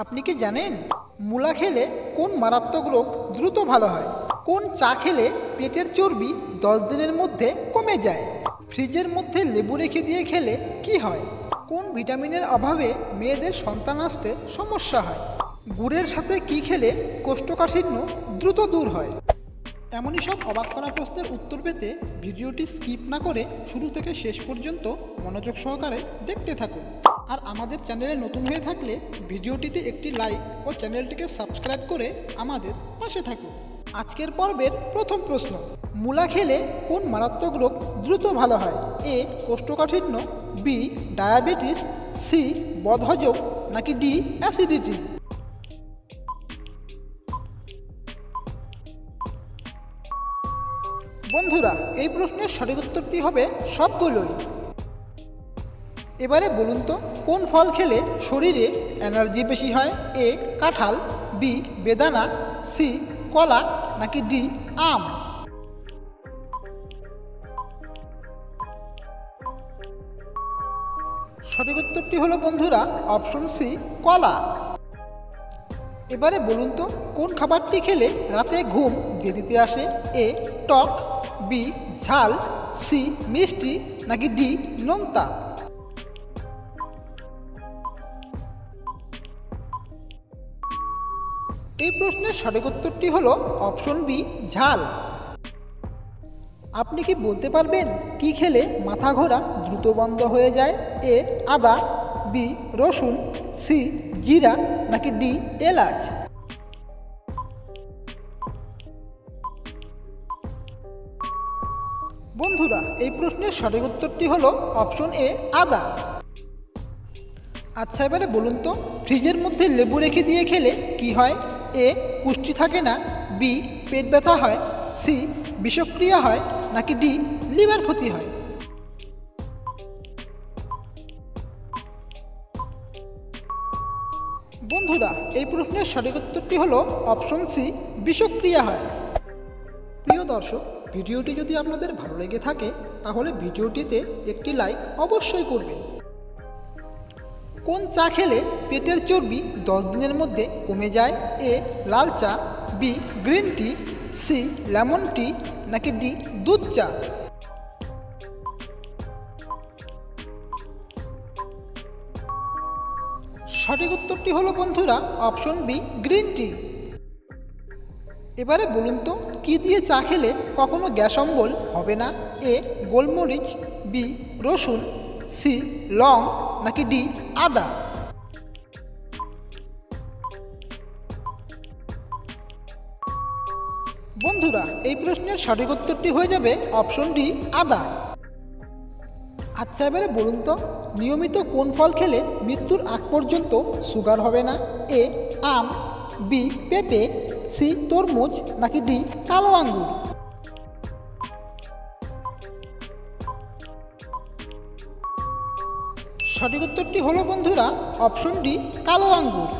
আপনি কি জানেন মূলা খেলে কোন মারাত্মক রোগ দ্রুত ভালো হয়? কোন চা খেলে পেটের চর্বি 10 দিনের মধ্যে কমে যায়? ফ্রিজের মধ্যে লেবু রেখে দিয়ে খেলে কি হয়? কোন ভিটামিনের অভাবে মেয়েদের সন্তান আসতে সমস্যা হয়? গুড়ের সাথে কি খেলে কোষ্ঠকাঠিন্য দ্রুত দূর হয়? এমনই সব অবাক করা প্রশ্নের উত্তর পেতে ভিডিওটি স্কিপ না করে শুরু থেকে শেষ পর্যন্ত মনোযোগ সহকারে দেখতে থাকুন। আর আমাদের চ্যানেলে নতুন হয়ে থাকলে ভিডিওটিতে একটি লাইক ও চ্যানেলটিকে সাবস্ক্রাইব করে আমাদের পাশে থাকুন। আজকের পর্বের প্রথম প্রশ্ন, মূলা খেলে কোন মারাত্মক রোগ দ্রুত ভালো হয়? এ কোষ্ঠকাঠিন্য, বি ডায়াবেটিস, সি বদহজম, নাকি ডি অ্যাসিডিটি? বন্ধুরা, এই প্রশ্নের সঠিক উত্তরটি হবে সবগুলোই। এবারে বলুন তো, কোন ফল খেলে শরীরে এনার্জি বেশি হয়? এ কাঁঠাল, বি বেদানা, সি কলা, নাকি ডি আম? সঠিক উত্তরটি হলো বন্ধুরা অপশন সি কলা। এবারে বলুন তো, কোন খাবারটি খেলে রাতে ঘুম দেরিতে আসে? এ টক, বি ঝাল, সি মিষ্টি, নাকি ডি নোনতা? এই প্রশ্নের সঠিক উত্তরটি হলো অপশন বি ঝাল। আপনি কি বলতে পারবেন কি খেলে মাথা ঘোরা দ্রুত বন্ধ হয়ে যায়? এ আদা, বি রসুন, সি জিরা, নাকি ডি এলাচ? বন্ধুরা, এই প্রশ্নের সঠিক উত্তরটি হলো অপশন এ আদা। আচ্ছা, এবারে বলুন তো, ফ্রিজের মধ্যে লেবু রেখে দিয়ে খেলে কি হয়? এ পুষ্টি থাকে না, বি পেট ব্যথা হয়, সি বিষক্রিয়া হয়, নাকি ডি লিভার ক্ষতি হয়? বন্ধুরা, এই প্রশ্নের সঠিক উত্তরটি হলো অপশন সি বিষক্রিয়া হয়। প্রিয় দর্শক, ভিডিওটি যদি আপনাদের ভালো লেগে থাকে তাহলে ভিডিওটিতে একটি লাইক অবশ্যই করবেন। কোন চা খেলে পেটের চর্বি 10 দিনের মধ্যে কমে যায়? এ লাল চা, B green tea, C lemon tea, নাকি ডি দুধ চা? সঠিক উত্তরটি হলো বন্ধুরা অপশন বি গ্রিন টি। এবারে বলুন তো, কি দিয়ে চা খেলে কখনো গ্যাস অম্বল হবে না? এ গোলমরিচ, বি রসুন, সি লং, নাকি ডি আদা? বন্ধুরা, এই প্রশ্নের সঠিক উত্তরটি হয়ে যাবে অপশন ডি আদা। আচ্ছা, এবারে বলুন তো, নিয়মিত কোন ফল খেলে মৃত্যুর আগ পর্যন্ত সুগার হবে না? এ আম, বি পেঁপে, সি তরমুজ, নাকি ডি কালো আঙ্গুর? সঠিক উত্তরটি হলো বন্ধুরা অপশন ডি কালো আঙ্গুর।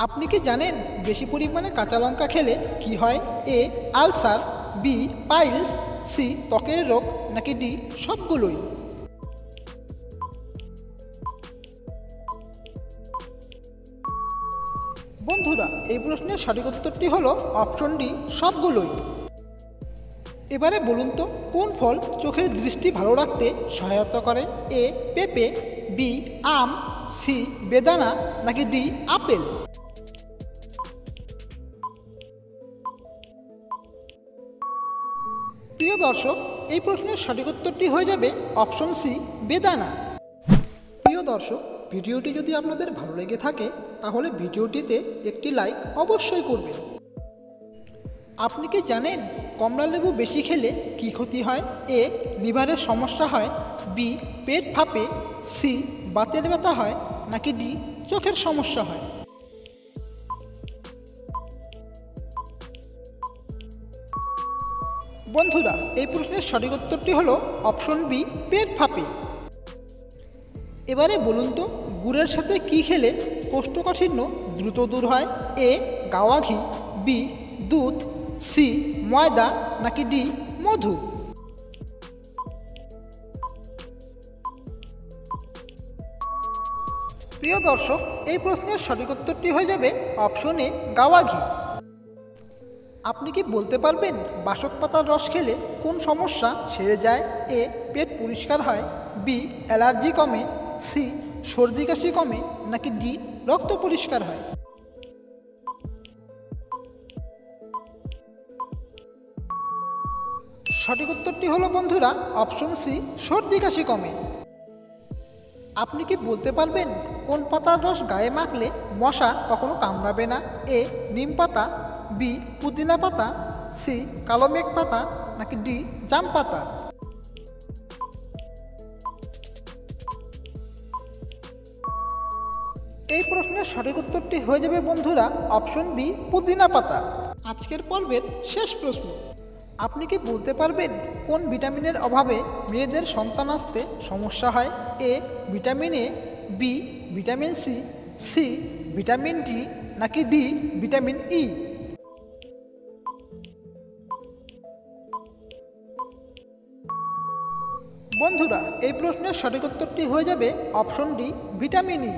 আপনি কি জানেন বেশি পরিমাণে কাঁচা লঙ্কা খেলে কি হয়? A ulcer, B piles, C ত্বকের রোগ, নাকি ডি সবগুলোই? বন্ধুরা, এই প্রশ্নের সঠিক উত্তরটি হলো অপশন ডি সবগুলোই। এবারে বলুন তো, কোন ফল চোখের দৃষ্টি ভালো রাখতে সহায়তা করে? এ পেঁপে, বি আম, সি বেদানা, নাকি ডি আপেল? প্রিয় দর্শক, এই প্রশ্নের সঠিক উত্তরটি হয়ে যাবে অপশন সি বেদানা। প্রিয় দর্শক, ভিডিওটি যদি আপনাদের ভালো লেগে থাকে তাহলে ভিডিওটিতে একটি লাইক অবশ্যই করবেন। আপনি কি জানেন কমলা লেবু বেশি খেলে কি ক্ষতি হয়? এ লিভারের সমস্যা হয়, বি পেট ফাঁপে, সি বাতের ব্যথা হয়, নাকি ডি চোখের সমস্যা হয়? বন্ধুরা, এই প্রশ্নের সঠিক উত্তরটি হলো অপশন বি পেট ফাঁপে। এবারে বলুন তো, গুড়ের সাথে কি খেলে কোষ্ঠকাঠিন্য দ্রুত দূর হয়? এ গাওয়া ঘি, বি দুধ, সি ময়দা, নাকি ডি মধু? প্রিয় দর্শক, এই প্রশ্নের সঠিক উত্তরটি হয়ে যাবে অপশন এ, গাওয়া ঘি। আপনি কি বলতে পারবেন বাসক পাতার রস খেলে কোন সমস্যা সেরে যায়? এ, পেট পরিষ্কার হয়, বি, অ্যালার্জি কমে, সি, সর্দি কাশি কমে, নাকি ডি, রক্ত পরিষ্কার হয়? সঠিক উত্তরটি হলো বন্ধুরা অপশন সি, সর্দি কাশি কমে। আপনি কি বলতে পারবেন কোন পাতার রস গায়ে মাখলে মশা কখনো কামড়াবে না? এ, নিম পাতা, বি, পুদিনা পাতা, সি, কালো মেঘ পাতা, নাকি ডি, জাম পাতা? এই প্রশ্নের সঠিক উত্তরটি হয়ে যাবে বন্ধুরা অপশন বি, পুদিনা পাতা। আজকের পর্বের শেষ প্রশ্ন, আপনি কি বলতে পারবেন কোন ভিটামিনের অভাবে মেয়েদের সন্তান আসতে সমস্যা হয়? A, vitamin A, B, vitamin C, C, vitamin D, নাকি ডি, ভিটামিন ই? বন্ধুরা, এই প্রশ্নের সঠিক উত্তরটি হয়ে যাবে অপশন ডি, ভিটামিন ই।